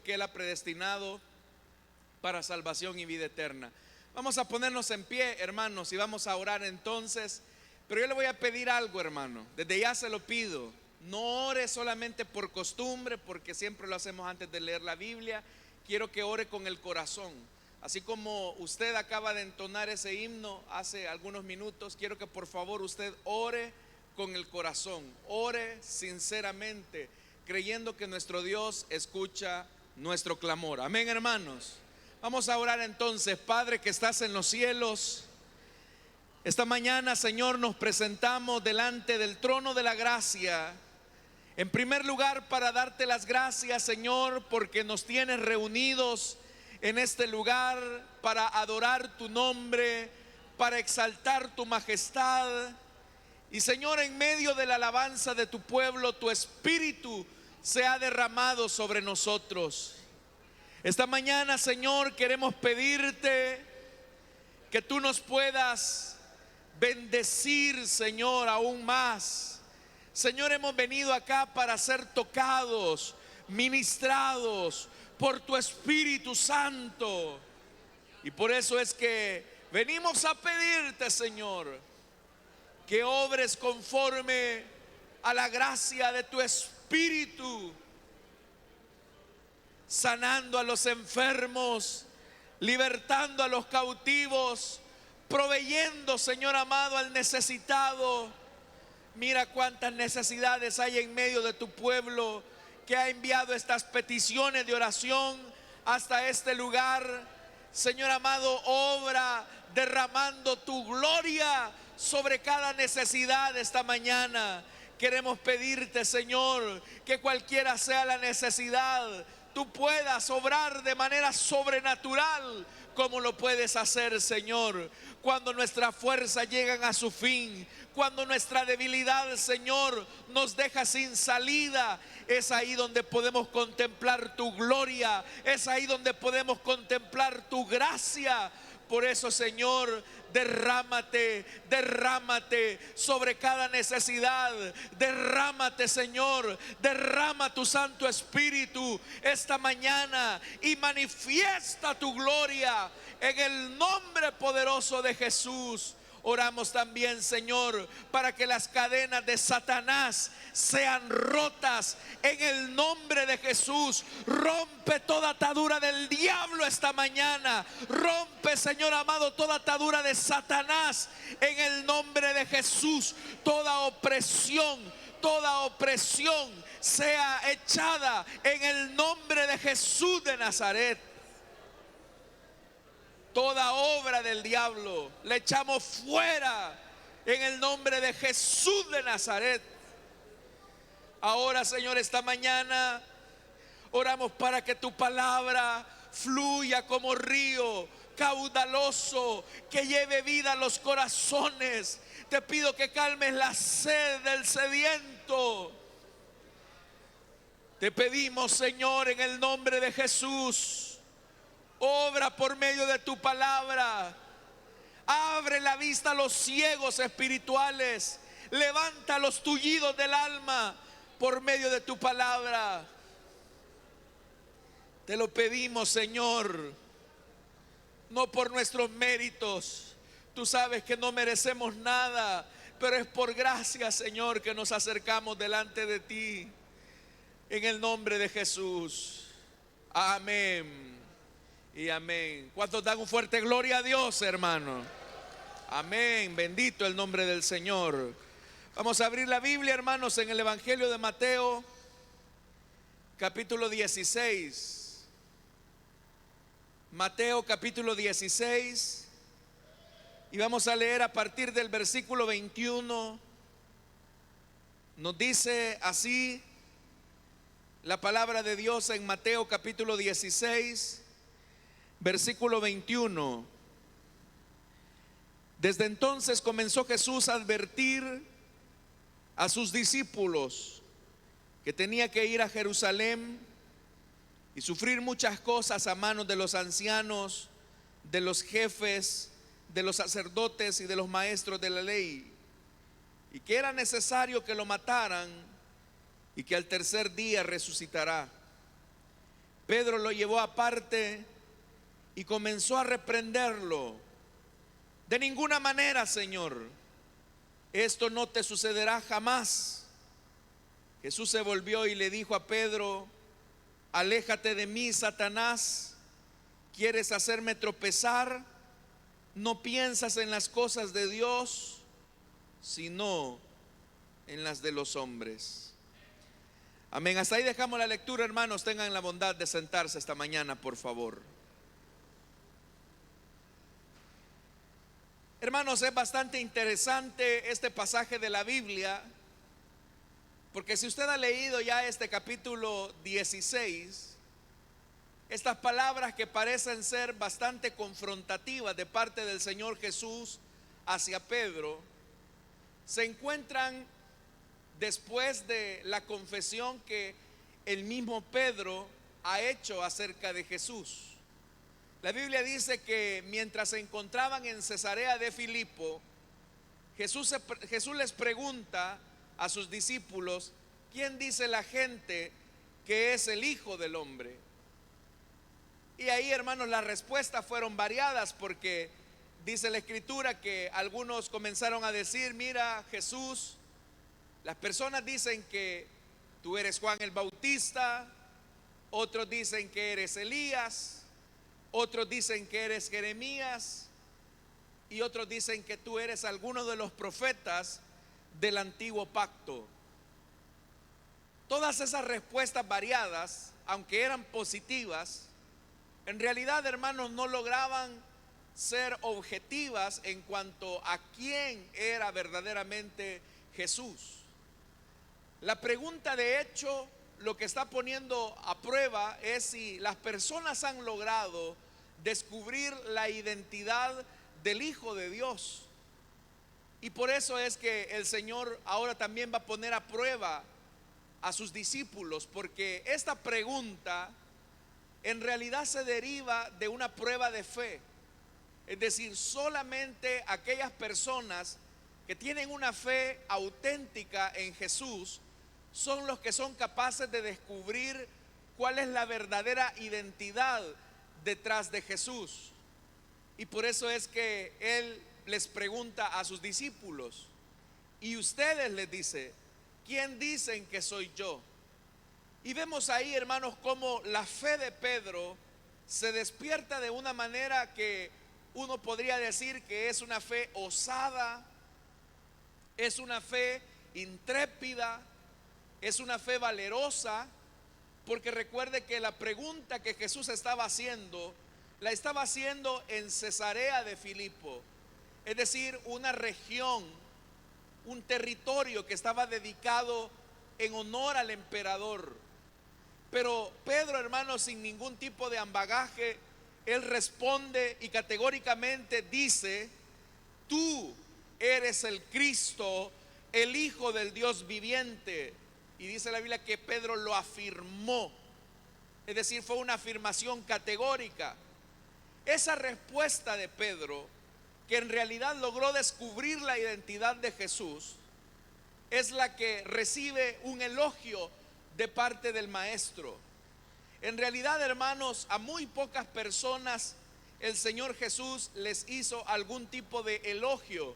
que Él ha predestinado para salvación y vida eterna. Vamos a ponernos en pie, hermanos, y vamos a orar entonces. Pero yo le voy a pedir algo, hermano, desde ya se lo pido. No ore solamente por costumbre, porque siempre lo hacemos antes de leer la Biblia. Quiero que ore con el corazón. Así como usted acaba de entonar ese himno hace algunos minutos, quiero que por favor usted ore con el corazón. Ore sinceramente, creyendo que nuestro Dios escucha nuestro clamor. Amén, hermanos. Vamos a orar entonces. Padre que estás en los cielos, esta mañana, Señor, nos presentamos delante del trono de la gracia. En primer lugar, para darte las gracias, Señor, porque nos tienes reunidos en este lugar para adorar tu nombre, para exaltar tu majestad. Y Señor, en medio de la alabanza de tu pueblo, tu espíritu se ha derramado sobre nosotros. Esta mañana, Señor, queremos pedirte que tú nos puedas bendecir, Señor, aún más. Señor, hemos venido acá para ser tocados, ministrados por tu Espíritu Santo. Y por eso es que venimos a pedirte, Señor, que obres conforme a la gracia de tu Espíritu, sanando a los enfermos, libertando a los cautivos, proveyendo, Señor amado, al necesitado. Mira cuántas necesidades hay en medio de tu pueblo que ha enviado estas peticiones de oración hasta este lugar. Señor amado, obra derramando tu gloria sobre cada necesidad esta mañana. Queremos pedirte, Señor, que cualquiera sea la necesidad, tú puedas obrar de manera sobrenatural, como lo puedes hacer, Señor. Cuando nuestras fuerzas llegan a su fin, cuando nuestra debilidad, Señor, nos deja sin salida, es ahí donde podemos contemplar tu gloria, es ahí donde podemos contemplar tu gracia. Por eso, Señor, derrámate, derrámate sobre cada necesidad. Derrámate, Señor, derrama tu Santo Espíritu esta mañana y manifiesta tu gloria en el nombre poderoso de Jesús. Oramos también, Señor, para que las cadenas de Satanás sean rotas en el nombre de Jesús. Rompe toda atadura del diablo esta mañana. Rompe, Señor amado, toda atadura de Satanás en el nombre de Jesús. Toda opresión sea echada en el nombre de Jesús de Nazaret. Toda obra del diablo la echamos fuera en el nombre de Jesús de Nazaret. Ahora, Señor, esta mañana oramos para que tu palabra fluya como río caudaloso que lleve vida a los corazones. Te pido que calmes la sed del sediento. Te pedimos, Señor, en el nombre de Jesús, obra por medio de tu palabra. Abre la vista a los ciegos espirituales. Levanta los tullidos del alma por medio de tu palabra. Te lo pedimos, Señor, no por nuestros méritos. Tú sabes que no merecemos nada, pero es por gracia, Señor, que nos acercamos delante de ti. En el nombre de Jesús. Amén y amén. ¿Cuántos dan un fuerte gloria a Dios, hermano? Amén. Bendito el nombre del Señor. Vamos a abrir la Biblia, hermanos, en el Evangelio de Mateo, capítulo 16. Mateo capítulo 16. Y vamos a leer a partir del versículo 21. Nos dice así la palabra de Dios en Mateo capítulo 16, versículo 21. Desde entonces comenzó Jesús a advertir a sus discípulos que tenía que ir a Jerusalén y sufrir muchas cosas a manos de los ancianos, de los jefes, de los sacerdotes y de los maestros de la ley, y que era necesario que lo mataran y que al tercer día resucitará. Pedro lo llevó aparte y comenzó a reprenderlo. De ninguna manera, Señor, esto no te sucederá jamás. Jesús se volvió y le dijo a Pedro: aléjate de mí, Satanás. ¿Quieres hacerme tropezar? No piensas en las cosas de Dios, sino en las de los hombres. Amén. Hasta ahí dejamos la lectura, hermanos. Tengan la bondad de sentarse esta mañana, por favor. Hermanos, es bastante interesante este pasaje de la Biblia, porque si usted ha leído ya este capítulo 16, estas palabras que parecen ser bastante confrontativas de parte del Señor Jesús hacia Pedro, se encuentran después de la confesión que el mismo Pedro ha hecho acerca de Jesús. La Biblia dice que mientras se encontraban en Cesarea de Filipo, Jesús les pregunta a sus discípulos: ¿quién dice la gente que es el Hijo del Hombre? Y ahí, hermanos, las respuestas fueron variadas, porque dice la Escritura que algunos comenzaron a decir: mira, Jesús, las personas dicen que tú eres Juan el Bautista, otros dicen que eres Elías, otros dicen que eres Jeremías, y otros dicen que tú eres alguno de los profetas del antiguo pacto. Todas esas respuestas variadas, aunque eran positivas, en realidad, hermanos, no lograban ser objetivas en cuanto a quién era verdaderamente Jesús. La pregunta, de hecho, lo que está poniendo a prueba es si las personas han logrado descubrir la identidad del Hijo de Dios. Y por eso es que el Señor ahora también va a poner a prueba a sus discípulos, porque esta pregunta en realidad se deriva de una prueba de fe. Es decir, solamente aquellas personas que tienen una fe auténtica en Jesús son los que son capaces de descubrir cuál es la verdadera identidad detrás de Jesús. Y por eso es que Él les pregunta a sus discípulos: y ustedes, les dice, ¿quién dicen que soy yo? Y vemos ahí, hermanos, cómo la fe de Pedro se despierta de una manera que uno podría decir que es una fe osada, es una fe intrépida, es una fe valerosa, porque recuerde que la pregunta que Jesús estaba haciendo, la estaba haciendo en Cesarea de Filipo, es decir, una región, un territorio que estaba dedicado en honor al emperador. Pero Pedro, hermano, sin ningún tipo de ambagaje, él responde y categóricamente dice: tú eres el Cristo, el Hijo del Dios viviente. Y dice la Biblia que Pedro lo afirmó, es decir, fue una afirmación categórica. Esa respuesta de Pedro, que en realidad logró descubrir la identidad de Jesús, es la que recibe un elogio de parte del maestro. En realidad, hermanos, a muy pocas personas el Señor Jesús les hizo algún tipo de elogio,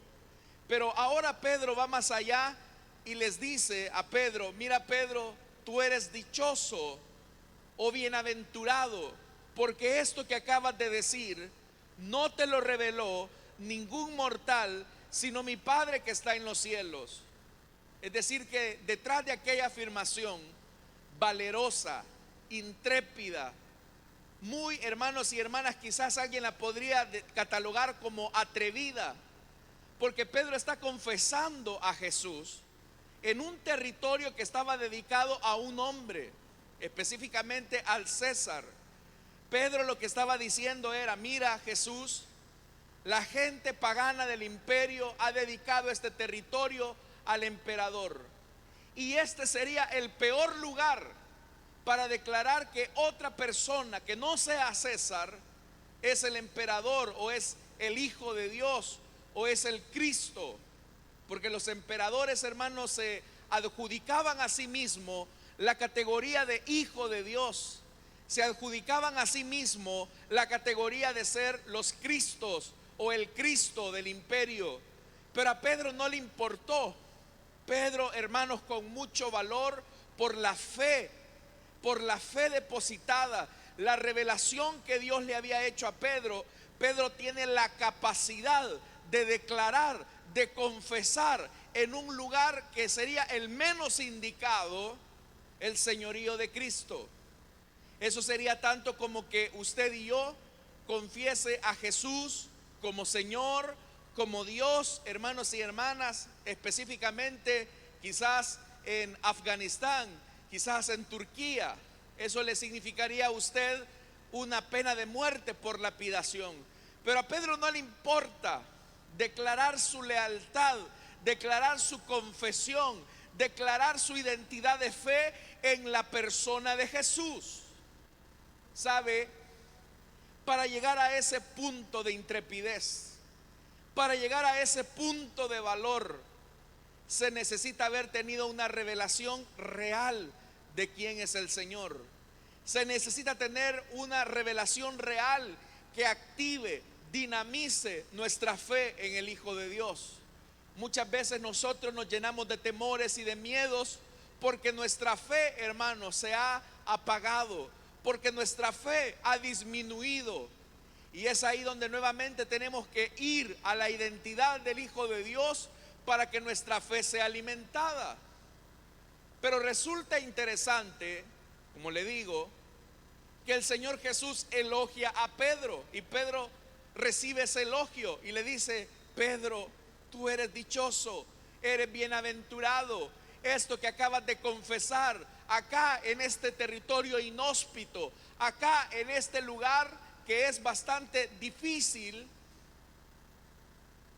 pero ahora Pedro va más allá y les dice a Pedro: mira, Pedro, tú eres dichoso o bienaventurado, porque esto que acabas de decir no te lo reveló ningún mortal, sino mi Padre que está en los cielos. Es decir, que detrás de aquella afirmación valerosa, intrépida, muy, hermanos y hermanas, quizás alguien la podría catalogar como atrevida, porque Pedro está confesando a Jesús en un territorio que estaba dedicado a un hombre, específicamente al César. Pedro lo que estaba diciendo era: mira, Jesús, la gente pagana del imperio ha dedicado este territorio al emperador, y este sería el peor lugar para declarar que otra persona que no sea César es el emperador, o es el Hijo de Dios, o es el Cristo. Porque los emperadores, hermanos, se adjudicaban a sí mismos la categoría de Hijo de Dios. se adjudicaban a sí mismo la categoría de ser los Cristos o el Cristo del imperio. Pero a Pedro no le importó. Pedro, hermanos, con mucho valor, por la fe depositada, la revelación que Dios le había hecho a Pedro, Pedro tiene la capacidad de declarar, de confesar en un lugar que sería el menos indicado, el señorío de Cristo. Eso sería tanto como que usted y yo confiese a Jesús como Señor, como Dios, hermanos y hermanas, específicamente quizás en Afganistán, quizás en Turquía. Eso le significaría a usted una pena de muerte por lapidación. Pero a Pedro no le importa declarar su lealtad, declarar su confesión, declarar su identidad de fe en la persona de Jesús. ¿Sabe? Para llegar a ese punto de intrepidez, para llegar a ese punto de valor, se necesita haber tenido una revelación real de quién es el Señor. Se necesita tener una revelación real que active, dinamice nuestra fe en el Hijo de Dios. Muchas veces nosotros nos llenamos de temores y de miedos porque nuestra fe, hermanos, se ha apagado, porque nuestra fe ha disminuido. Y es ahí donde nuevamente tenemos que ir a la identidad del Hijo de Dios para que nuestra fe sea alimentada. Pero resulta interesante, como le digo, que el Señor Jesús elogia a Pedro, y Pedro recibe ese elogio y le dice: Pedro, tú eres dichoso, eres bienaventurado. Esto que acabas de confesar acá en este territorio inhóspito, acá en este lugar que es bastante difícil,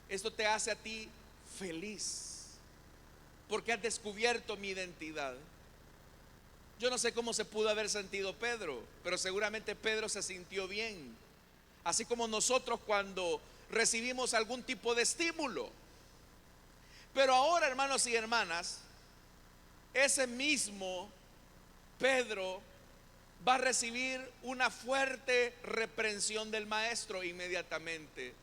esto te hace a ti feliz, porque has descubierto mi identidad. Yo no sé cómo se pudo haber sentido Pedro, pero seguramente Pedro se sintió bien, así como nosotros cuando recibimos algún tipo de estímulo. Pero ahora, hermanos y hermanas, ese mismo Pedro va a recibir una fuerte reprensión del maestro inmediatamente.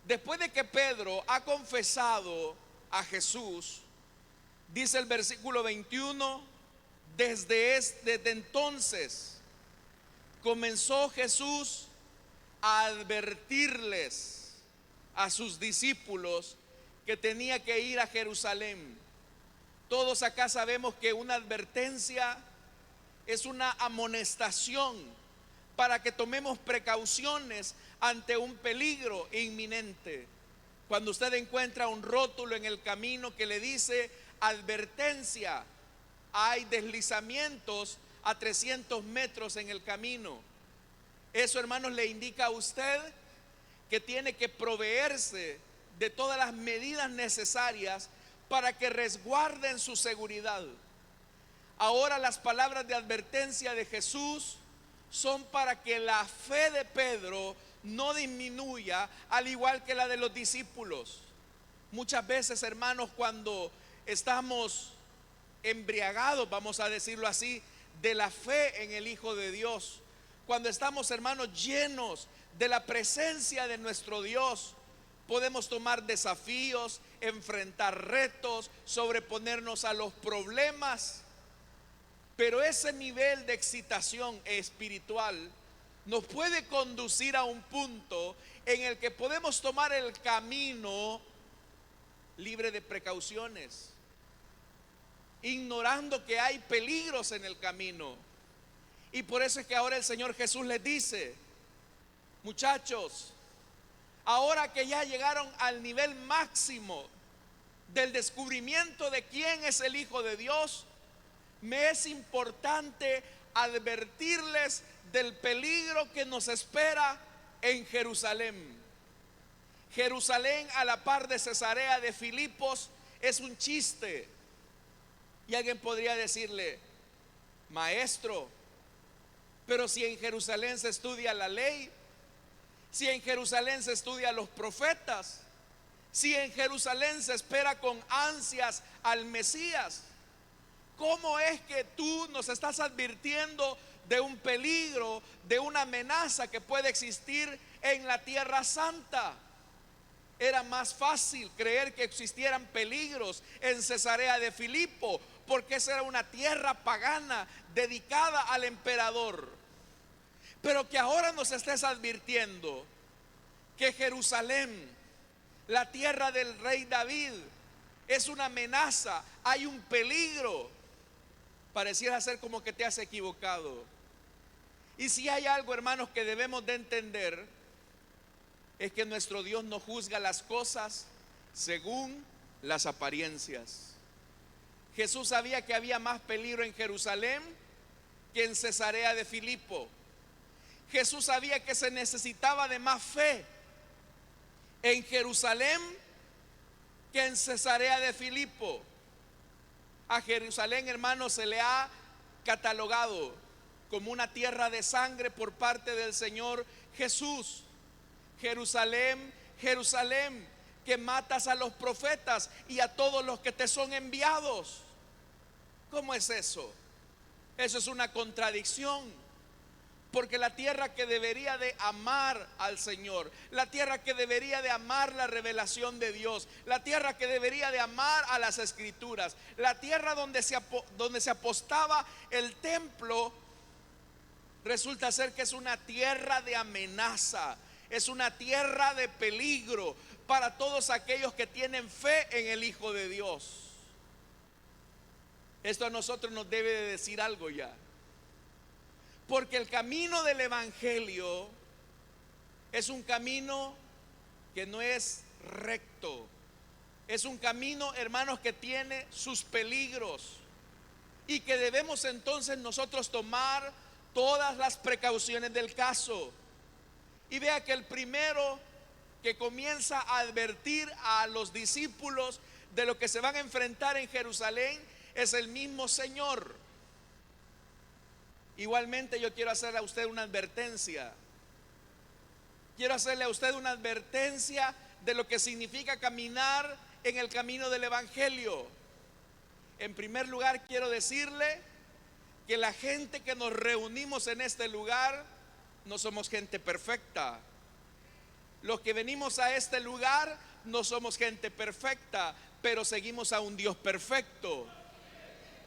Después de que Pedro ha confesado a Jesús, dice el versículo 21, desde entonces comenzó Jesús a advertirles a sus discípulos que tenía que ir a Jerusalén. Todos acá sabemos que una advertencia es una amonestación para que tomemos precauciones ante un peligro inminente. Cuando usted encuentra un rótulo en el camino que le dice advertencia, hay deslizamientos a 300 metros en el camino, eso, hermanos, le indica a usted que tiene que proveerse de todas las medidas necesarias para que resguarden su seguridad. Ahora las palabras de advertencia de Jesús son para que la fe de Pedro no disminuya, al igual que la de los discípulos. Muchas veces, hermanos, cuando estamos embriagados, vamos a decirlo así, de la fe en el Hijo de Dios, cuando estamos, hermanos, llenos de la presencia de nuestro Dios, podemos tomar desafíos, enfrentar retos, sobreponernos a los problemas. Pero ese nivel de excitación espiritual nos puede conducir a un punto en el que podemos tomar el camino libre de precauciones, ignorando que hay peligros en el camino. Y por eso es que ahora el Señor Jesús les dice: muchachos, ahora que ya llegaron al nivel máximo del descubrimiento de quién es el Hijo de Dios, me es importante advertirles del peligro que nos espera en Jerusalén. Jerusalén, a la par de Cesarea de Filipos, es un chiste. Y alguien podría decirle: maestro, pero si en Jerusalén se estudia la ley, si en Jerusalén se estudia los profetas, si en Jerusalén se espera con ansias al Mesías, ¿cómo es que tú nos estás advirtiendo de un peligro, de una amenaza que puede existir en la tierra santa. Era más fácil creer que existieran peligros en Cesarea de Filipo, porque esa era una tierra pagana dedicada al emperador. Pero que ahora nos estés advirtiendo que Jerusalén, la tierra del rey David, es una amenaza, hay un peligro. Pareciera ser como que te has equivocado. Y si hay algo, hermanos, que debemos de entender, es que nuestro Dios no juzga las cosas según las apariencias. Jesús sabía que había más peligro en Jerusalén que en Cesarea de Filipo. Jesús sabía que se necesitaba de más fe en Jerusalén que en Cesarea de Filipo. A Jerusalén, hermanos, se le ha catalogado como una tierra de sangre por parte del Señor Jesús. Jerusalén, Jerusalén, que matas a los profetas y a todos los que te son enviados. ¿Cómo es eso? Eso es una contradicción. Porque la tierra que debería de amar al Señor, la tierra que debería de amar la revelación de Dios, la tierra que debería de amar a las Escrituras, la tierra donde se apostaba el templo, resulta ser que es una tierra de amenaza, es una tierra de peligro para todos aquellos que tienen fe en el Hijo de Dios. Esto a nosotros nos debe de decir algo ya. Porque el camino del Evangelio es un camino que no es recto. Es un camino, hermanos, que tiene sus peligros. Y que debemos entonces nosotros tomar todas las precauciones del caso. Y vea que el primero que comienza a advertir a los discípulos de lo que se van a enfrentar en Jerusalén es el mismo Señor. Igualmente yo quiero hacerle a usted una advertencia. Quiero hacerle a usted una advertencia de lo que significa caminar en el camino del Evangelio. En primer lugar, quiero decirle que la gente que nos reunimos en este lugar no somos gente perfecta. Los que venimos a este lugar no somos gente perfecta, pero seguimos a un Dios perfecto.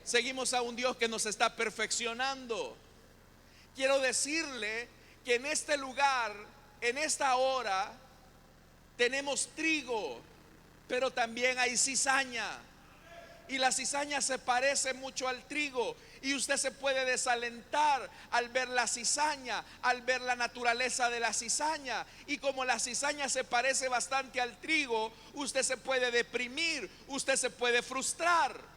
Seguimos a un Dios que nos está perfeccionando. Quiero decirle que en este lugar, en esta hora, tenemos trigo, pero también hay cizaña. Y la cizaña se parece mucho al trigo. Y usted se puede desalentar al ver la cizaña, al ver la naturaleza de la cizaña. Y como la cizaña se parece bastante al trigo, usted se puede deprimir, usted se puede frustrar.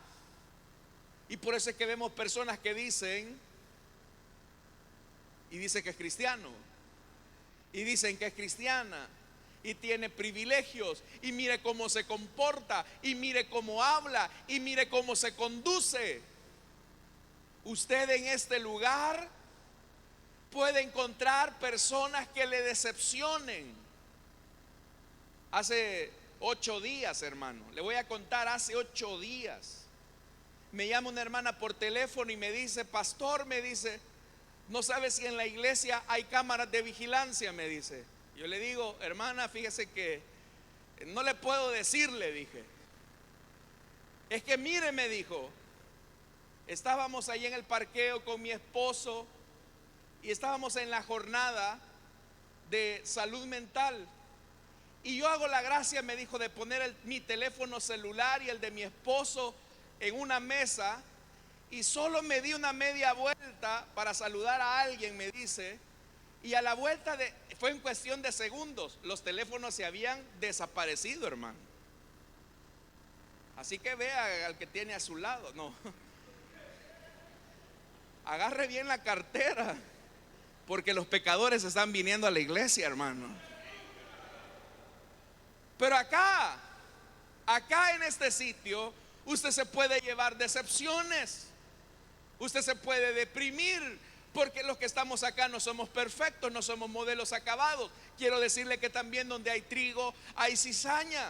Y por eso es que vemos personas que dicen, y dice que es cristiano, y dicen que es cristiana, y tiene privilegios, y mire cómo se comporta, y mire cómo habla, y mire cómo se conduce. Usted en este lugar puede encontrar personas que le decepcionen. Hace 8 días, hermano, le voy a contar, hace 8 días me llama una hermana por teléfono y me dice: pastor, me dice, no sabe si en la iglesia hay cámaras de vigilancia, me dice. Yo le digo: hermana, fíjese que no le puedo decir, le dije. Es que mire, me dijo, estábamos ahí en el parqueo con mi esposo y estábamos en la jornada de salud mental. Y yo hago la gracia, me dijo, de poner mi teléfono celular y el de mi esposo en una mesa, y solo me di una media vuelta para saludar a alguien, me dice, y a la vuelta fue en cuestión de segundos, los teléfonos se habían desaparecido, hermano. Así que vea al que tiene a su lado, no, agarre bien la cartera, porque los pecadores están viniendo a la iglesia, hermano. Pero acá en este sitio, usted se puede llevar decepciones, usted se puede deprimir, porque los que estamos acá no somos perfectos, no somos modelos acabados. Quiero decirle que también donde hay trigo hay cizaña.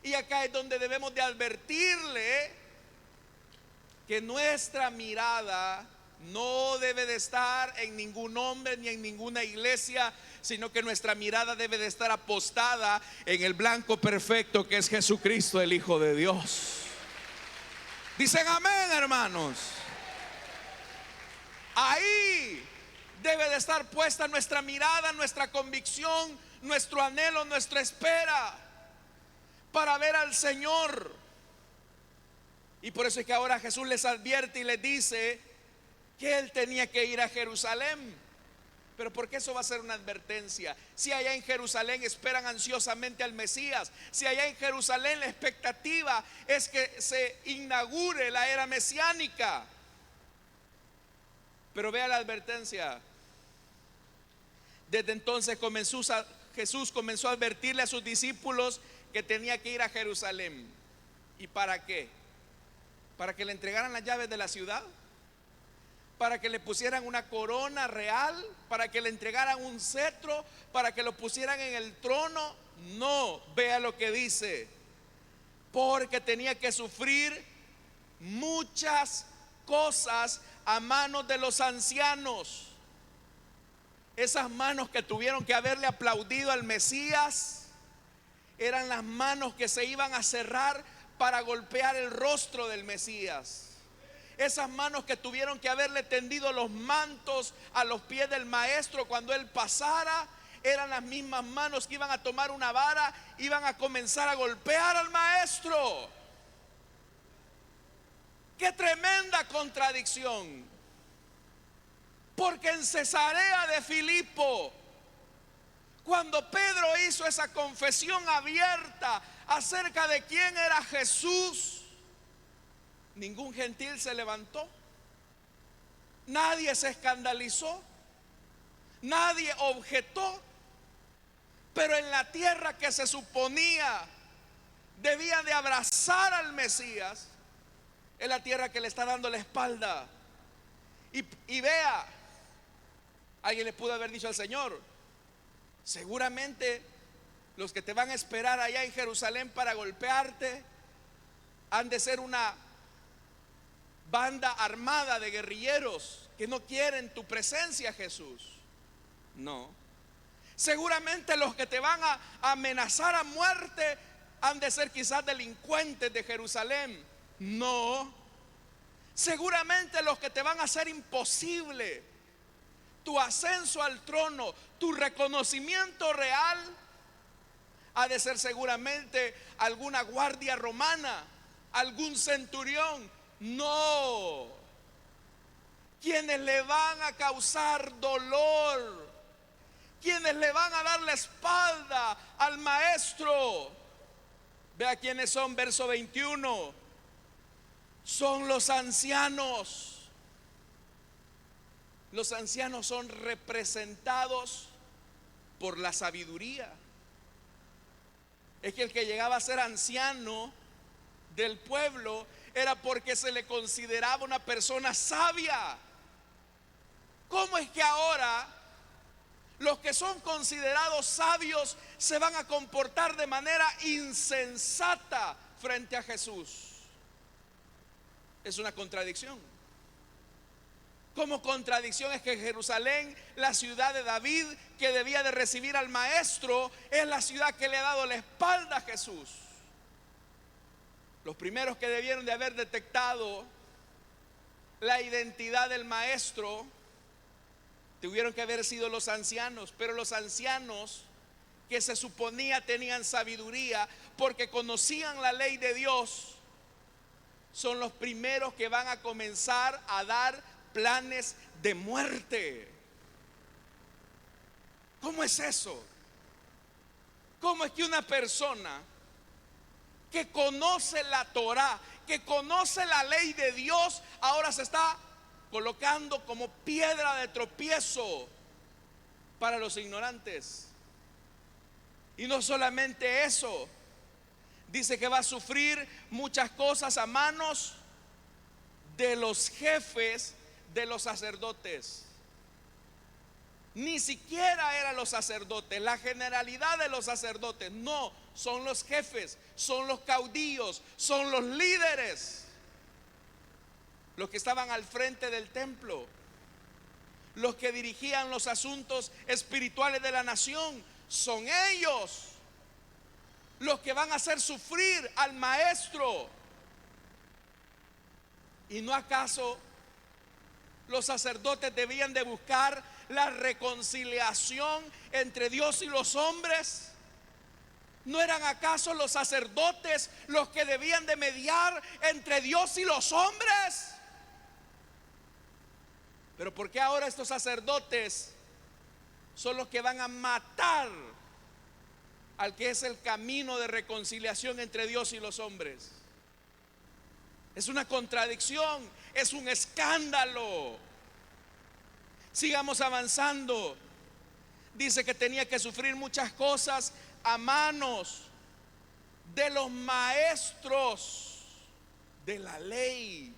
Y acá es donde debemos de advertirle que nuestra mirada no debe de estar en ningún hombre ni en ninguna iglesia, sino que nuestra mirada debe de estar apostada en el blanco perfecto que es Jesucristo, el Hijo de Dios. Dicen amén, hermanos. Ahí debe de estar puesta nuestra mirada, nuestra convicción, nuestro anhelo, nuestra espera para ver al Señor. Y por eso es que ahora Jesús les advierte y les dice que Él tenía que ir a Jerusalén. Pero ¿por qué eso va a ser una advertencia? Si allá en Jerusalén esperan ansiosamente al Mesías, si allá en Jerusalén la expectativa es que se inaugure la era mesiánica. Pero vea la advertencia. Desde entonces Jesús comenzó a advertirle a sus discípulos que tenía que ir a Jerusalén. ¿Y para qué? ¿Para que le entregaran las llaves de la ciudad? ¿Para que le pusieran una corona real? ¿Para que le entregaran un cetro? ¿Para que lo pusieran en el trono? No, vea lo que dice. Porque tenía que sufrir muchas cosas a manos de los ancianos. Esas manos que tuvieron que haberle aplaudido al Mesías eran las manos que se iban a cerrar para golpear el rostro del Mesías. Esas manos que tuvieron que haberle tendido los mantos a los pies del maestro cuando él pasara, eran las mismas manos que iban a tomar una vara, iban a comenzar a golpear al maestro. ¡Qué tremenda contradicción! Porque en Cesarea de Filipo, cuando Pedro hizo esa confesión abierta acerca de quién era Jesús, ningún gentil se levantó, nadie se escandalizó, nadie objetó. Pero en la tierra que se suponía debía de abrazar al Mesías, es la tierra que le está dando la espalda. Y vea, alguien le pudo haber dicho al Señor: seguramente los que te van a esperar allá en Jerusalén para golpearte han de ser una banda armada de guerrilleros que no quieren tu presencia, Jesús. No. Seguramente los que te van a amenazar a muerte han de ser quizás delincuentes de Jerusalén. No. Seguramente los que te van a hacer imposible tu ascenso al trono, tu reconocimiento real, ha de ser seguramente alguna guardia romana, algún centurión. No, quienes le van a causar dolor, quienes le van a dar la espalda al maestro, vea quiénes son, verso 21, son los ancianos. Los ancianos son representados por la sabiduría. Es que el que llegaba a ser anciano del pueblo era porque se le consideraba una persona sabia. ¿Cómo es que ahora los que son considerados sabios se van a comportar de manera insensata frente a Jesús? Es una contradicción. Como contradicción es que Jerusalén, la ciudad de David, que debía de recibir al maestro, es la ciudad que le ha dado la espalda a Jesús. Los primeros que debieron de haber detectado la identidad del maestro tuvieron que haber sido los ancianos. Pero los ancianos, que se suponía tenían sabiduría porque conocían la ley de Dios, son los primeros que van a comenzar a dar planes de muerte. ¿Cómo es eso? ¿Cómo es que una persona que conoce la Torá, que conoce la ley de Dios, ahora se está colocando como piedra de tropiezo para los ignorantes? Y no solamente eso, dice que va a sufrir muchas cosas a manos de los jefes de los sacerdotes. Ni siquiera eran los sacerdotes, la generalidad de los sacerdotes, no, son los jefes, son los caudillos, son los líderes los que estaban al frente del templo, los que dirigían los asuntos espirituales de la nación. Son ellos los que van a hacer sufrir al maestro. ¿Y no acaso los sacerdotes debían de buscar la reconciliación entre Dios y los hombres? ¿No eran acaso los sacerdotes los que debían de mediar entre Dios y los hombres? Pero ¿por qué ahora estos sacerdotes son los que van a matar al que es el camino de reconciliación entre Dios y los hombres? Es una contradicción, es un escándalo. Sigamos avanzando. Dice que tenía que sufrir muchas cosas a manos de los maestros de la ley.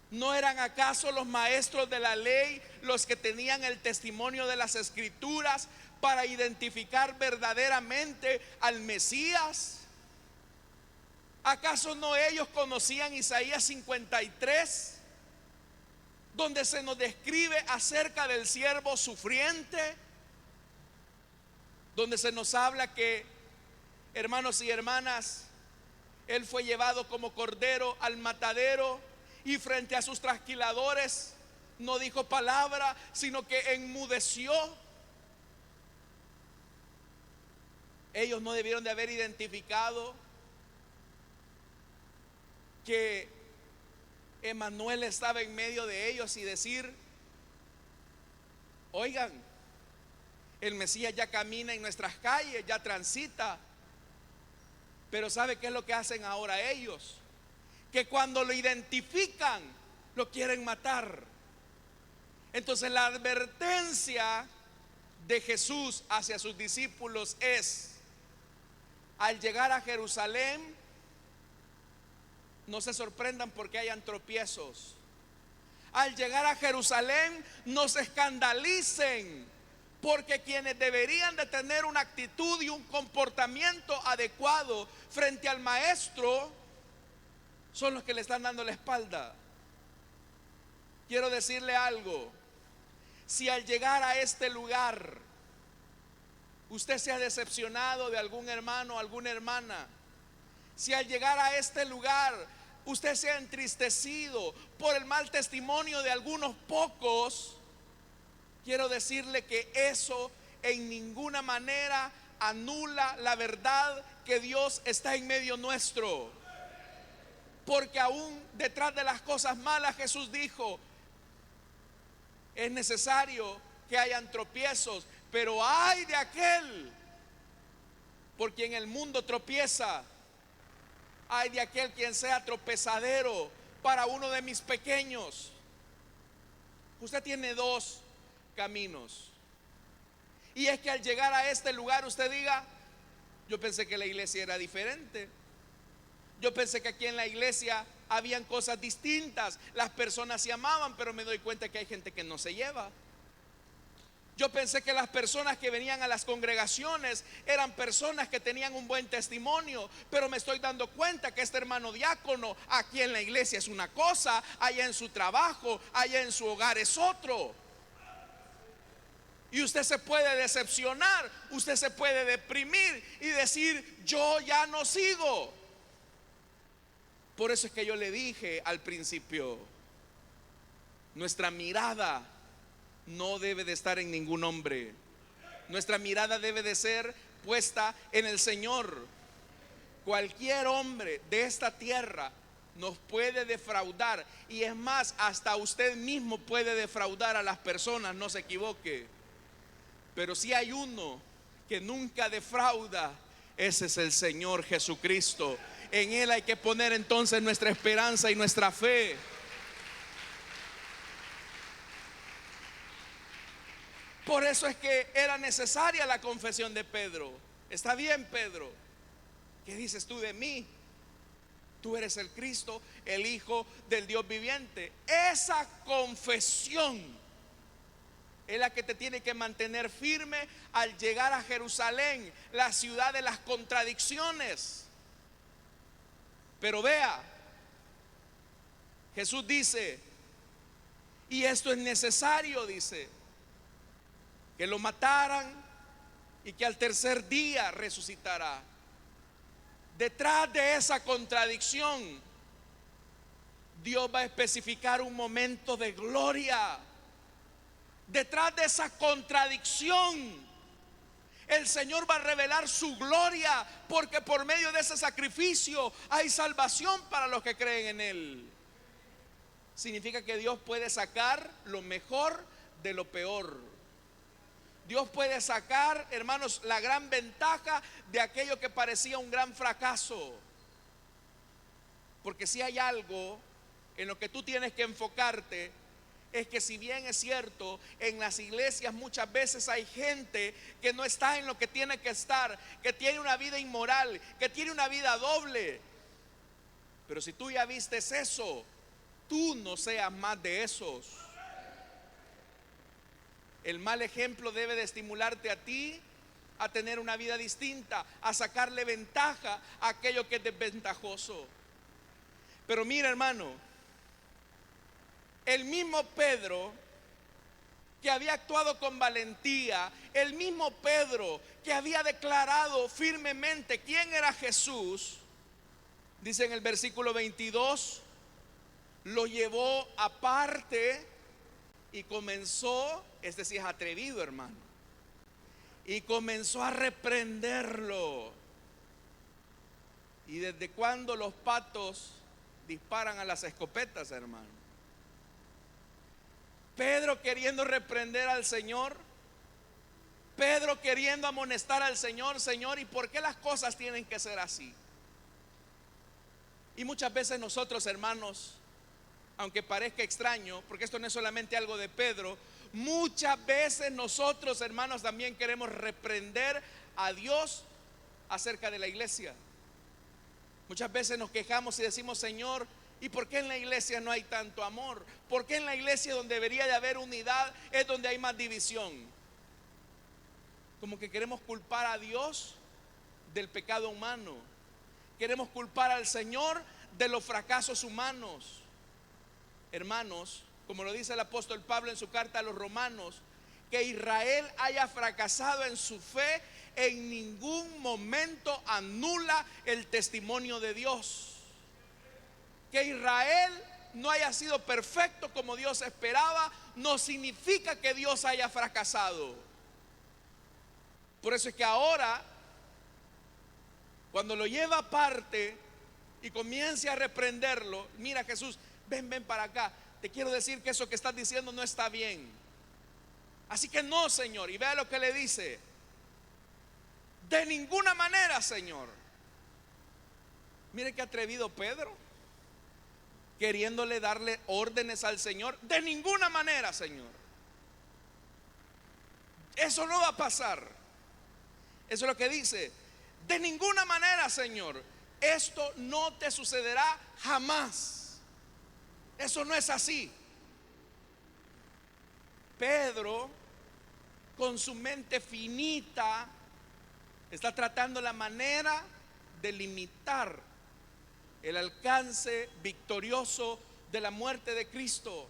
¿No eran acaso los maestros de la ley los que tenían el testimonio de las escrituras para identificar verdaderamente al Mesías? ¿Acaso no ellos conocían Isaías 53, donde se nos describe acerca del siervo sufriente? Donde se nos habla que, hermanos y hermanas, él fue llevado como cordero al matadero y frente a sus trasquiladores no dijo palabra, sino que enmudeció. Ellos no debieron de haber identificado que Emanuel estaba en medio de ellos y decir: oigan, el Mesías ya camina en nuestras calles, ya transita. Pero ¿sabe qué es lo que hacen ahora ellos? Que cuando lo identifican, lo quieren matar. Entonces la advertencia de Jesús hacia sus discípulos es: al llegar a Jerusalén, no se sorprendan porque hayan tropiezos. Al llegar a Jerusalén, no se escandalicen, porque quienes deberían de tener una actitud y un comportamiento adecuado frente al maestro son los que le están dando la espalda. Quiero decirle algo: si al llegar a este lugar usted se ha decepcionado de algún hermano o alguna hermana, si al llegar a este lugar usted se ha entristecido por el mal testimonio de algunos pocos, quiero decirle que eso en ninguna manera anula la verdad que Dios está en medio nuestro. Porque aún detrás de las cosas malas, Jesús dijo: es necesario que hayan tropiezos, pero ay de aquel por quien el mundo tropieza. Ay de aquel quien sea tropezadero para uno de mis pequeños. Usted tiene dos caminos. Y es que al llegar a este lugar usted diga: yo pensé que la iglesia era diferente. Yo pensé que aquí en la iglesia habían cosas distintas. Las personas se amaban, pero me doy cuenta que hay gente que no se lleva. Yo pensé que las personas que venían a las congregaciones eran personas que tenían un buen testimonio, pero me estoy dando cuenta que este hermano diácono aquí en la iglesia es una cosa, allá en su trabajo, allá en su hogar es otro. Y usted se puede decepcionar, usted se puede deprimir y decir: yo ya no sigo. Por eso es que yo le dije al principio: nuestra mirada no debe de estar en ningún hombre. Nuestra mirada debe de ser puesta en el Señor. Cualquier hombre de esta tierra nos puede defraudar, y es más, hasta usted mismo puede defraudar a las personas, no se equivoque. Pero si hay uno que nunca defrauda, ese es el Señor Jesucristo. En Él hay que poner entonces nuestra esperanza y nuestra fe. Por eso es que era necesaria la confesión de Pedro. Está bien, Pedro, ¿qué dices tú de mí? Tú eres el Cristo, el Hijo del Dios viviente. Esa confesión es la que te tiene que mantener firme al llegar a Jerusalén, la ciudad de las contradicciones. Pero vea, Jesús dice, y esto es necesario, dice, que lo mataran y que al tercer día resucitará. Detrás de esa contradicción, Dios va a especificar un momento de gloria. Detrás de esa contradicción, el Señor va a revelar su gloria, porque por medio de ese sacrificio hay salvación para los que creen en Él. Significa que Dios puede sacar lo mejor de lo peor. Dios puede sacar, hermanos, la gran ventaja de aquello que parecía un gran fracaso. Porque si hay algo en lo que tú tienes que enfocarte, es que si bien es cierto, en las iglesias muchas veces hay gente que no está en lo que tiene que estar, que tiene una vida inmoral, que tiene una vida doble. Pero si tú ya vistes eso, tú no seas más de esos. El mal ejemplo debe de estimularte a ti a tener una vida distinta, a sacarle ventaja a aquello que es desventajoso. Pero mira, hermano, el mismo Pedro que había actuado con valentía, el mismo Pedro que había declarado firmemente quién era Jesús, dice en el versículo 22, lo llevó aparte y comenzó, es decir, es atrevido, hermano, y comenzó a reprenderlo. ¿Y desde cuándo los patos disparan a las escopetas, hermano? Pedro queriendo reprender al Señor, Pedro queriendo amonestar al Señor, Señor, ¿y por qué las cosas tienen que ser así? Y muchas veces nosotros, hermanos, aunque parezca extraño, porque esto no es solamente algo de Pedro, muchas veces nosotros, hermanos, también queremos reprender a Dios acerca de la iglesia. Muchas veces nos quejamos y decimos, Señor, ¿y por qué en la iglesia no hay tanto amor? ¿Por qué en la iglesia donde debería de haber unidad es donde hay más división? Como que queremos culpar a Dios del pecado humano. Queremos culpar al Señor de los fracasos humanos. Hermanos, como lo dice el apóstol Pablo en su carta a los romanos, que Israel haya fracasado en su fe en ningún momento anula el testimonio de Dios. Que Israel no haya sido perfecto como Dios esperaba no significa que Dios haya fracasado. Por eso es que ahora, cuando lo lleva aparte y comience a reprenderlo, mira, Jesús, ven para acá, te quiero decir que eso que estás diciendo no está bien. Así que no, Señor. Y vea lo que le dice: de ninguna manera, Señor. Mire qué atrevido Pedro, queriéndole darle órdenes al Señor. De ninguna manera, Señor, eso no va a pasar. Eso es lo que dice: de ninguna manera, Señor, esto no te sucederá jamás. Eso no es así. Pedro, con su mente finita, está tratando la manera de limitar el alcance victorioso de la muerte de Cristo.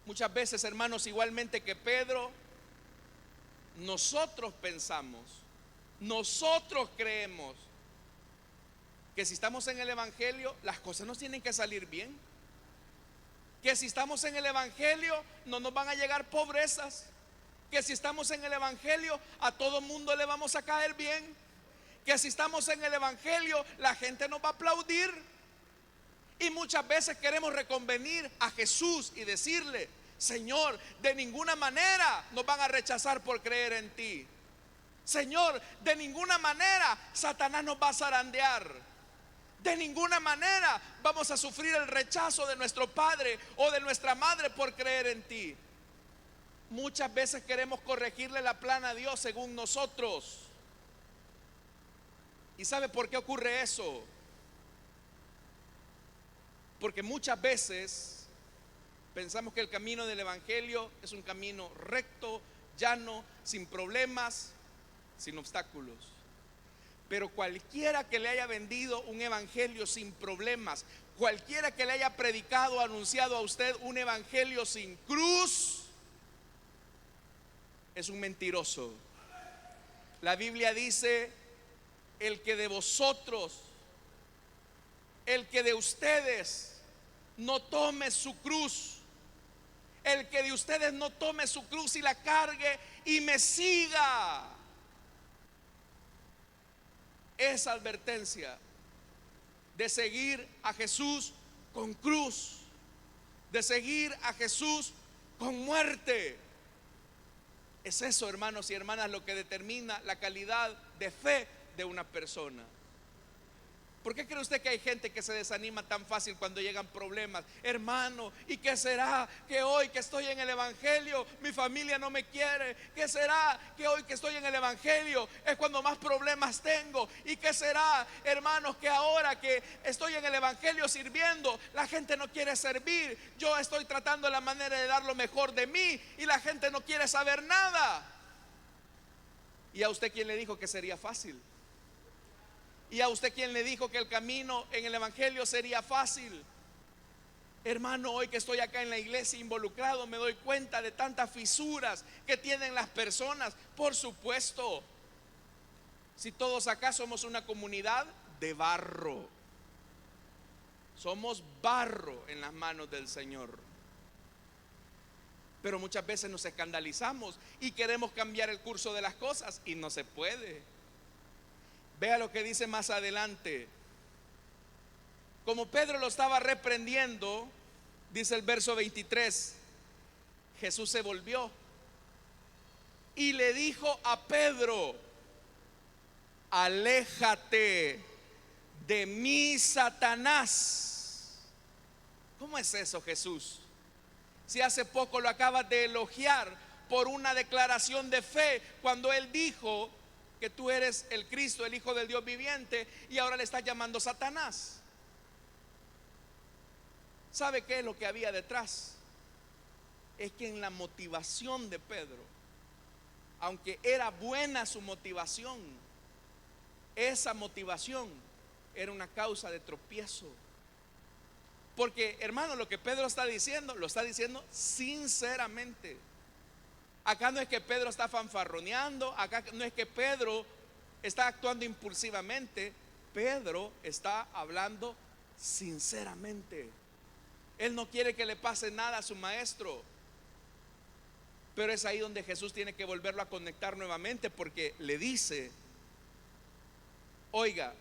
Muchas veces, hermanos, igualmente que Pedro, nosotros pensamos, nosotros creemos que si estamos en el Evangelio, las cosas nos tienen que salir bien. Que si estamos en el Evangelio no nos van a llegar pobrezas. Que si estamos en el Evangelio a todo mundo le vamos a caer bien. Que si estamos en el Evangelio la gente nos va a aplaudir. Y muchas veces queremos reconvenir a Jesús y decirle: Señor, de ninguna manera nos van a rechazar por creer en ti. Señor, de ninguna manera Satanás nos va a zarandear. De ninguna manera vamos a sufrir el rechazo de nuestro padre o de nuestra madre por creer en ti. Muchas veces queremos corregirle la plana a Dios según nosotros. ¿Y sabe por qué ocurre eso? Porque muchas veces pensamos que el camino del Evangelio es un camino recto, llano, sin problemas, sin obstáculos. Pero cualquiera que le haya vendido un evangelio sin problemas, cualquiera que le haya predicado, anunciado a usted un evangelio sin cruz, es un mentiroso. La Biblia dice: el que de vosotros, el que de ustedes no tome su cruz, el que de ustedes no tome su cruz y la cargue y me siga. Esa advertencia de seguir a Jesús con cruz, de seguir a Jesús con muerte, es eso, hermanos y hermanas, lo que determina la calidad de fe de una persona. ¿Por qué cree usted que hay gente que se desanima tan fácil cuando llegan problemas? Hermano, ¿y qué será que hoy que estoy en el evangelio mi familia no me quiere? ¿Qué será que hoy que estoy en el evangelio es cuando más problemas tengo? ¿Y qué será, hermanos, que ahora que estoy en el evangelio sirviendo, la gente no quiere servir? Yo estoy tratando la manera de dar lo mejor de mí y la gente no quiere saber nada. ¿Y a usted quién le dijo que sería fácil? ¿Y a usted quién le dijo que el camino en el evangelio sería fácil? Hermano, hoy que estoy acá en la iglesia involucrado, me doy cuenta de tantas fisuras que tienen las personas. Por supuesto, si todos acá somos una comunidad de barro, somos barro en las manos del Señor. Pero muchas veces nos escandalizamos y queremos cambiar el curso de las cosas y no se puede. Vea lo que dice más adelante. Como Pedro lo estaba reprendiendo, dice el verso 23, Jesús se volvió y le dijo a Pedro: aléjate de mí, Satanás. ¿Cómo es eso, Jesús? Si hace poco lo acabas de elogiar por una declaración de fe, cuando Él dijo que tú eres el Cristo, el Hijo del Dios viviente, y ahora le estás llamando Satanás. ¿Sabe qué es lo que había detrás? Es que en la motivación de Pedro, aunque era buena su motivación, esa motivación era una causa de tropiezo. Porque, hermano, lo que Pedro está diciendo, lo está diciendo sinceramente. Acá no es que Pedro está fanfarroneando, acá no es que Pedro está actuando impulsivamente. Pedro está hablando sinceramente. Él no quiere que le pase nada a su maestro. Pero es ahí donde Jesús tiene que volverlo a conectar nuevamente, porque le dice: oiga,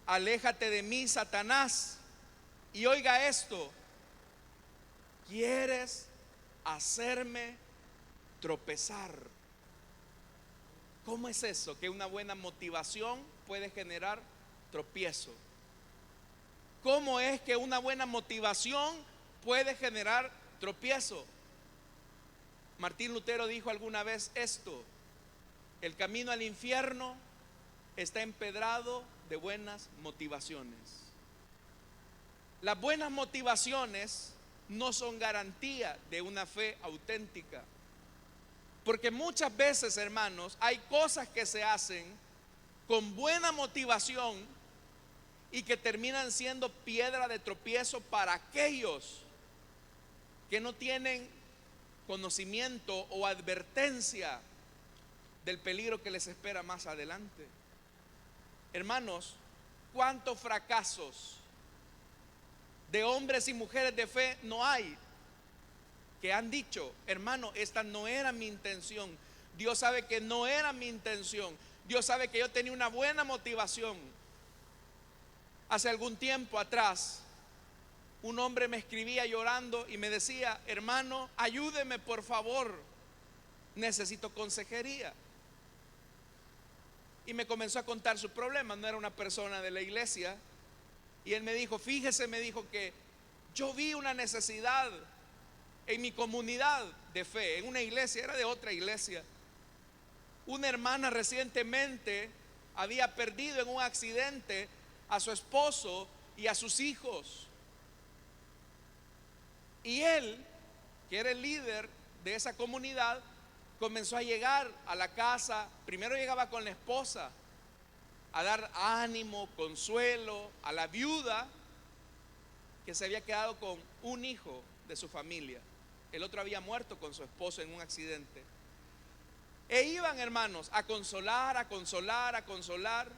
aléjate de mí, Satanás. Y oiga esto: ¿quieres hacerme tropezar? ¿Cómo es eso? Que una buena motivación puede generar tropiezo. ¿Cómo es que una buena motivación puede generar tropiezo? Martín Lutero dijo alguna vez esto: el camino al infierno está empedrado de buenas motivaciones. Las buenas motivaciones no son garantía de una fe auténtica. Porque muchas veces, hermanos, hay cosas que se hacen con buena motivación y que terminan siendo piedra de tropiezo para aquellos que no tienen conocimiento o advertencia del peligro que les espera más adelante. Hermanos, ¿cuántos fracasos de hombres y mujeres de fe no hay que han dicho: hermano, esta no era mi intención, Dios sabe que no era mi intención, Dios sabe que yo tenía una buena motivación? Hace algún tiempo atrás, un hombre me escribía llorando y me decía: hermano, ayúdeme por favor, necesito consejería. Y me comenzó a contar su problema. No era una persona de la iglesia. Y él me dijo: fíjese, me dijo, que yo vi una necesidad en mi comunidad de fe, en una iglesia, era de otra iglesia. Una hermana recientemente había perdido en un accidente a su esposo y a sus hijos. Y él, que era el líder de esa comunidad, comenzó a llegar a la casa. Primero llegaba con la esposa a dar ánimo, consuelo a la viuda que se había quedado con un hijo de su familia. El otro había muerto con su esposo en un accidente. E iban, hermanos, a consolar, a consolar, a consolar.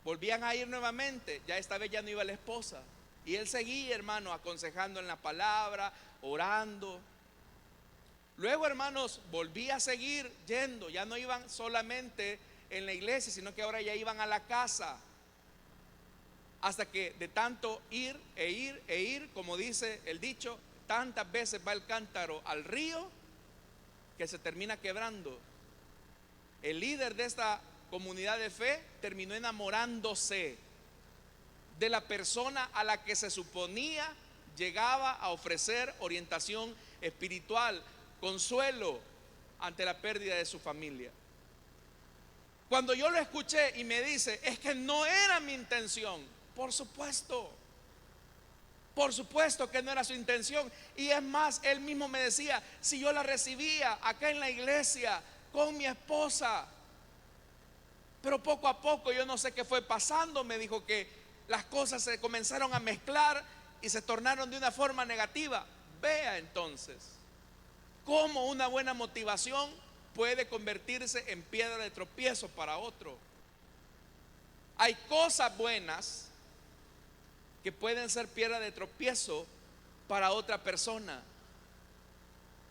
Volvían a ir nuevamente. Ya esta vez ya no iba la esposa. Y él seguía, hermano, aconsejando en la palabra, orando. Luego, hermanos, volvía a seguir yendo. Ya no iban solamente en la iglesia, sino que ahora ya iban a la casa. Hasta que de tanto ir e ir e ir, como dice el dicho, tantas veces va el cántaro al río que se termina quebrando. El líder de esta comunidad de fe terminó enamorándose de la persona a la que se suponía llegaba a ofrecer orientación espiritual, consuelo ante la pérdida de su familia. Cuando yo lo escuché y me dice, es que no era mi intención, por supuesto que no era su intención. Y es más, él mismo me decía, si yo la recibía acá en la iglesia con mi esposa, pero poco a poco yo no sé qué fue pasando, me dijo que las cosas se comenzaron a mezclar y se tornaron de una forma negativa. Vea entonces cómo una buena motivación puede convertirse en piedra de tropiezo para otro. Hay cosas buenas que pueden ser piedra de tropiezo para otra persona.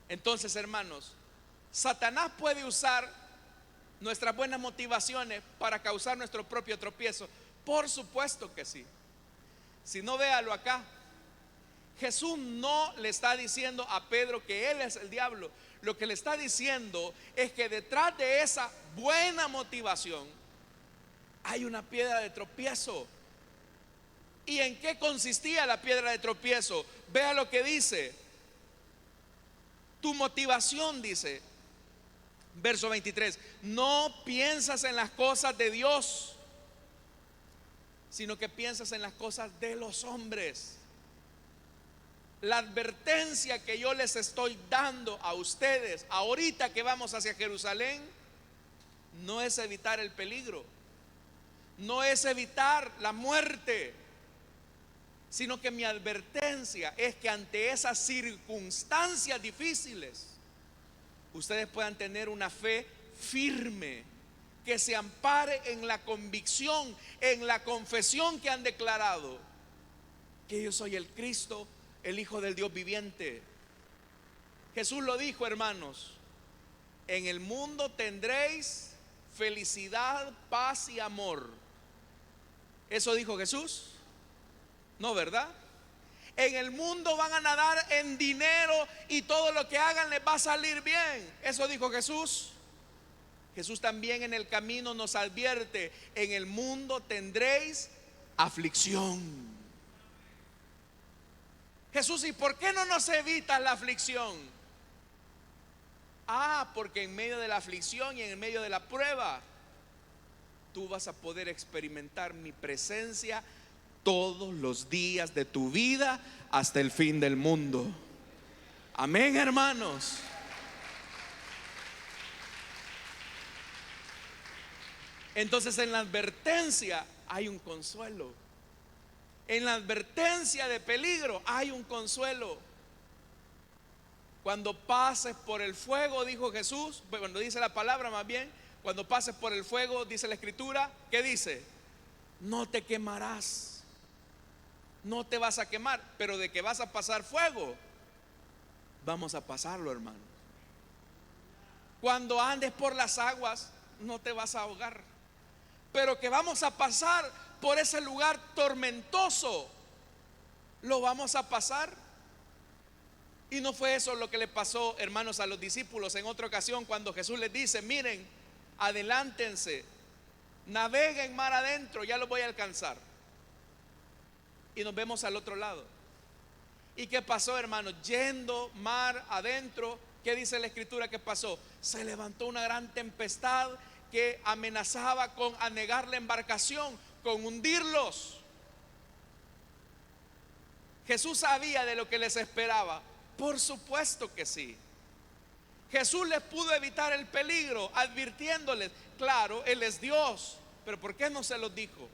Entonces, hermanos, Satanás puede usar nuestras buenas motivaciones para causar nuestro propio tropiezo. Por supuesto que sí. Si no, véalo acá. Jesús no le está diciendo a Pedro que él es el diablo. Lo que le está diciendo es que detrás de esa buena motivación hay una piedra de tropiezo. ¿Y en qué consistía la piedra de tropiezo? Vea lo que dice. Tu motivación, dice, verso 23, no piensas en las cosas de Dios, sino que piensas en las cosas de los hombres. La advertencia que yo les estoy dando a ustedes ahorita que vamos hacia Jerusalén no es evitar el peligro, no es evitar la muerte, sino que mi advertencia es que ante esas circunstancias difíciles ustedes puedan tener una fe firme que se ampare en la convicción, en la confesión que han declarado, que yo soy el Cristo, el Hijo del Dios viviente. Jesús lo dijo, hermanos, en el mundo tendréis felicidad, paz y amor. ¿Eso dijo Jesús? No, ¿verdad? En el mundo van a nadar en dinero y todo lo que hagan les va a salir bien. ¿Eso dijo Jesús? Jesús también en el camino nos advierte, en el mundo tendréis aflicción. Jesús, ¿y por qué no nos evita la aflicción? Porque en medio de la aflicción y en medio de la prueba, tú vas a poder experimentar mi presencia todos los días de tu vida hasta el fin del mundo. Amén, hermanos. Entonces, en la advertencia hay un consuelo. En la advertencia de peligro hay un consuelo. Cuando pases por el fuego, dijo Jesús, cuando dice la palabra más bien, cuando pases por el fuego, dice la escritura, ¿qué dice? No te quemarás. No te vas a quemar, pero de que vas a pasar fuego, vamos a pasarlo, hermano. Cuando andes por las aguas, no te vas a ahogar, pero que vamos a pasar por ese lugar tormentoso, lo vamos a pasar. Y no fue eso lo que le pasó, hermanos, a los discípulos en otra ocasión, cuando Jesús les dice, miren, adelántense, naveguen mar adentro, ya los voy a alcanzar. Y nos vemos al otro lado. ¿Y qué pasó, hermanos? Yendo mar adentro, ¿qué dice la escritura que pasó? Se levantó una gran tempestad que amenazaba con anegar la embarcación, con hundirlos. Jesús sabía de lo que les esperaba. Por supuesto que sí. Jesús les pudo evitar el peligro advirtiéndoles, claro, Él es Dios, pero ¿por qué no se los dijo?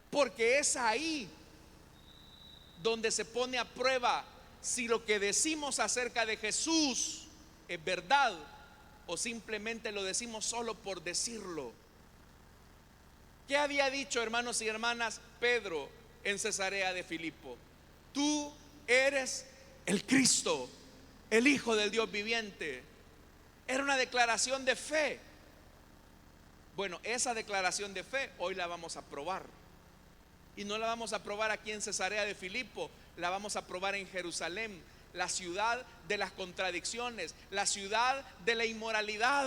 Porque es ahí donde se pone a prueba si lo que decimos acerca de Jesús es verdad o simplemente lo decimos solo por decirlo. ¿Qué había dicho, hermanos y hermanas, Pedro en Cesarea de Filipo? Tú eres el Cristo, el Hijo del Dios viviente. Era una declaración de fe. Bueno, esa declaración de fe hoy la vamos a probar. Y no la vamos a probar aquí en Cesarea de Filipo, la vamos a probar en Jerusalén, la ciudad de las contradicciones, la ciudad de la inmoralidad,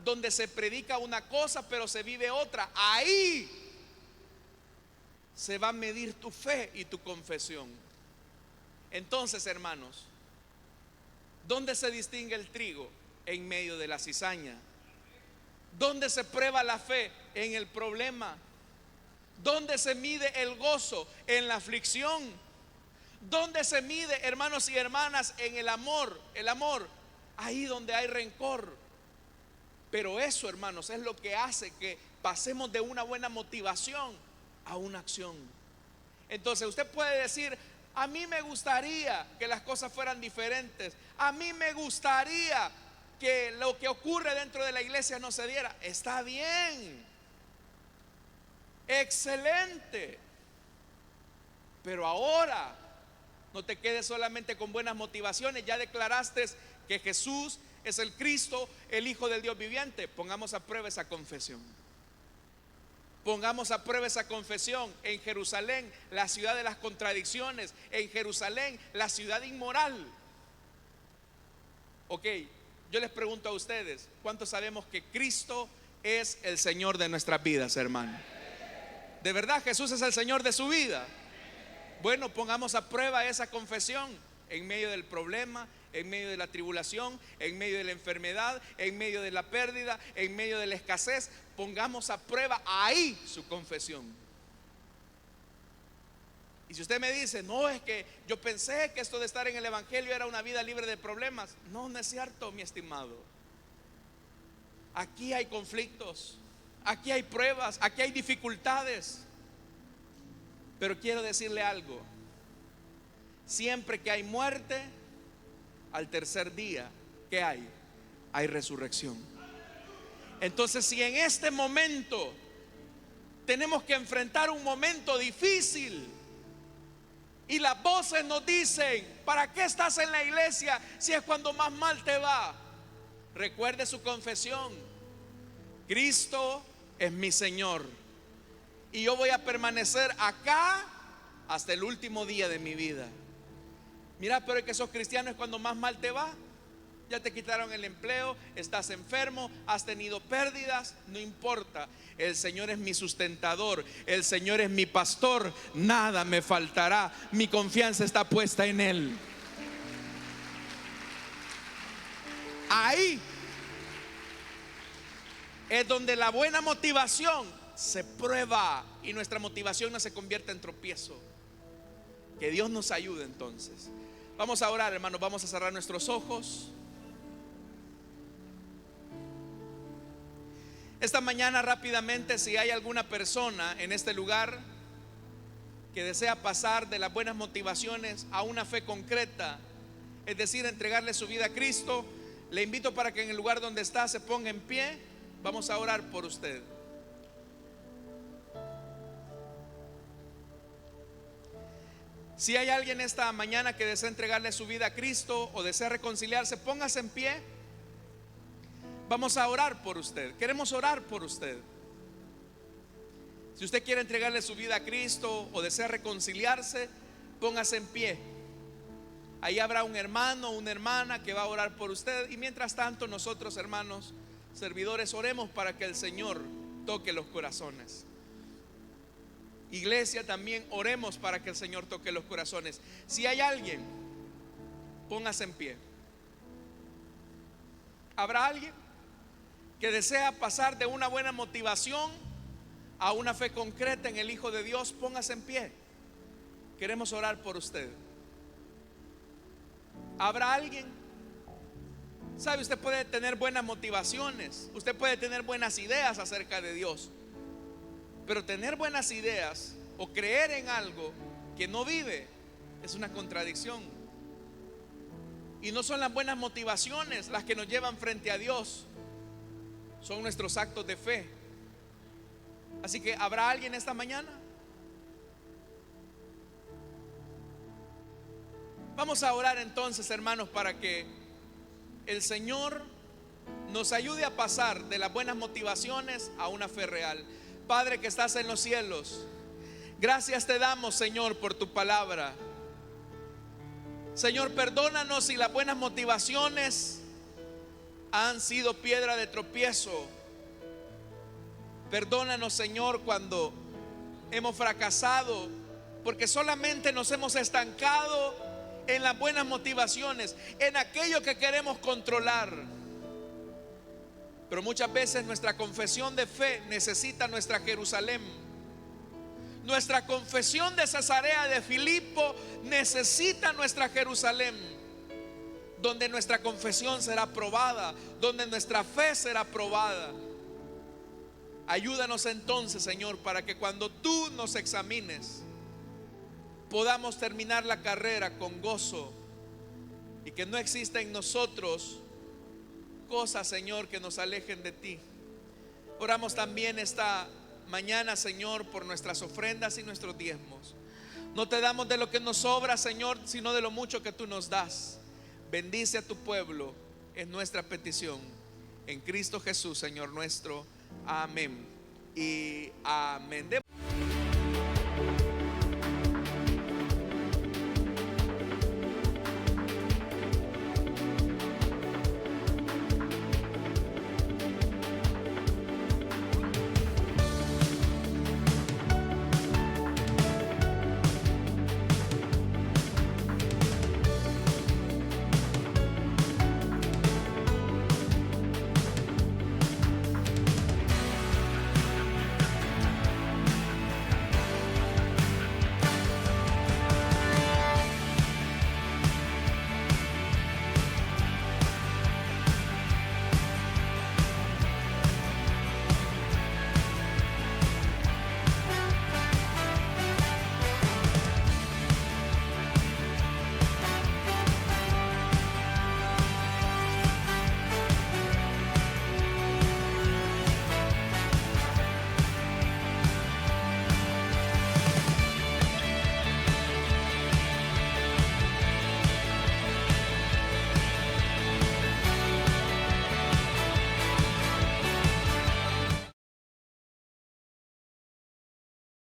donde se predica una cosa pero se vive otra. Ahí se va a medir tu fe y tu confesión. Entonces, hermanos, ¿dónde se distingue el trigo? En medio de la cizaña. ¿Dónde se prueba la fe? En el problema. ¿Dónde se mide el gozo? En la aflicción. ¿Dónde se mide, hermanos y hermanas? En el amor. El amor, ahí donde hay rencor. Pero eso, hermanos, es lo que hace que pasemos de una buena motivación a una acción. Entonces usted puede decir: a mí me gustaría que las cosas fueran diferentes, a mí me gustaría que lo que ocurre dentro de la iglesia no se diera. Está bien, excelente, pero ahora no te quedes solamente con buenas motivaciones. Ya declaraste que Jesús es el Cristo, el Hijo del Dios viviente. Pongamos a prueba esa confesión. Pongamos a prueba esa confesión en Jerusalén, la ciudad de las contradicciones, en Jerusalén, la ciudad inmoral. Ok, yo les pregunto a ustedes: ¿cuántos sabemos que Cristo es el Señor de nuestras vidas, hermano? ¿De verdad Jesús es el Señor de su vida? Bueno, pongamos a prueba esa confesión en medio del problema, en medio de la tribulación, en medio de la enfermedad, en medio de la pérdida, en medio de la escasez. Pongamos a prueba ahí su confesión. Y si usted me dice: no, es que yo pensé que esto de estar en el Evangelio era una vida libre de problemas. No, no es cierto, mi estimado. Aquí hay conflictos, aquí hay pruebas, aquí hay dificultades. Pero quiero decirle algo: siempre que hay muerte, al tercer día, ¿qué hay? Hay resurrección. Entonces, si en este momento tenemos que enfrentar un momento difícil y las voces nos dicen: ¿para qué estás en la iglesia si es cuando más mal te va? Recuerde su confesión: Cristo es mi Señor y yo voy a permanecer acá hasta el último día de mi vida. Mira, pero es que sos cristiano es cuando más mal te va. Ya te quitaron el empleo, estás enfermo, has tenido pérdidas. No importa, el Señor es mi sustentador, el Señor es mi pastor, nada me faltará. Mi confianza está puesta en Él. Ahí es donde la buena motivación se prueba y nuestra motivación no se convierte en tropiezo. Que Dios nos ayude entonces. Vamos a orar, hermanos, vamos a cerrar nuestros ojos. Esta mañana, rápidamente, si hay alguna persona en este lugar que desea pasar de las buenas motivaciones a una fe concreta, es decir, entregarle su vida a Cristo, le invito para que en el lugar donde está se ponga en pie. Vamos a orar por usted. Si hay alguien esta mañana que desea entregarle su vida a Cristo o desea reconciliarse, póngase en pie. Vamos a orar por usted. Queremos orar por usted. Si usted quiere entregarle su vida a Cristo o desea reconciliarse, póngase en pie. Ahí habrá un hermano o una hermana que va a orar por usted. Y mientras tanto, nosotros, hermanos servidores, oremos para que el Señor toque los corazones. Iglesia, también oremos para que el Señor toque los corazones. Si hay alguien, póngase en pie. ¿Habrá alguien que desea pasar de una buena motivación a una fe concreta en el Hijo de Dios? Póngase en pie. Queremos orar por usted. ¿Habrá alguien? Sabe, usted puede tener buenas motivaciones, usted puede tener buenas ideas acerca de Dios, pero tener buenas ideas o creer en algo que no vive es una contradicción. Y no son las buenas motivaciones las que nos llevan frente a Dios, son nuestros actos de fe. Así que, ¿habrá alguien esta mañana? Vamos a orar entonces, hermanos, para que el Señor nos ayude a pasar de las buenas motivaciones a una fe real. Padre que estás en los cielos, gracias te damos, Señor, por tu palabra. Señor, perdónanos si las buenas motivaciones han sido piedra de tropiezo. Perdónanos, Señor, cuando hemos fracasado porque solamente nos hemos estancado en las buenas motivaciones, en aquello que queremos controlar. Pero muchas veces nuestra confesión de fe necesita nuestra Jerusalén. Nuestra confesión de Cesarea de Filipo necesita nuestra Jerusalén, donde nuestra confesión será probada, donde nuestra fe será probada. Ayúdanos entonces, Señor, para que cuando tú nos examines podamos terminar la carrera con gozo y que no exista en nosotros cosas, Señor, que nos alejen de ti. Oramos también esta mañana, Señor, por nuestras ofrendas y nuestros diezmos. No te damos de lo que nos sobra, Señor, sino de lo mucho que tú nos das. Bendice a tu pueblo, es nuestra petición. En Cristo Jesús, Señor nuestro. Amén y amén.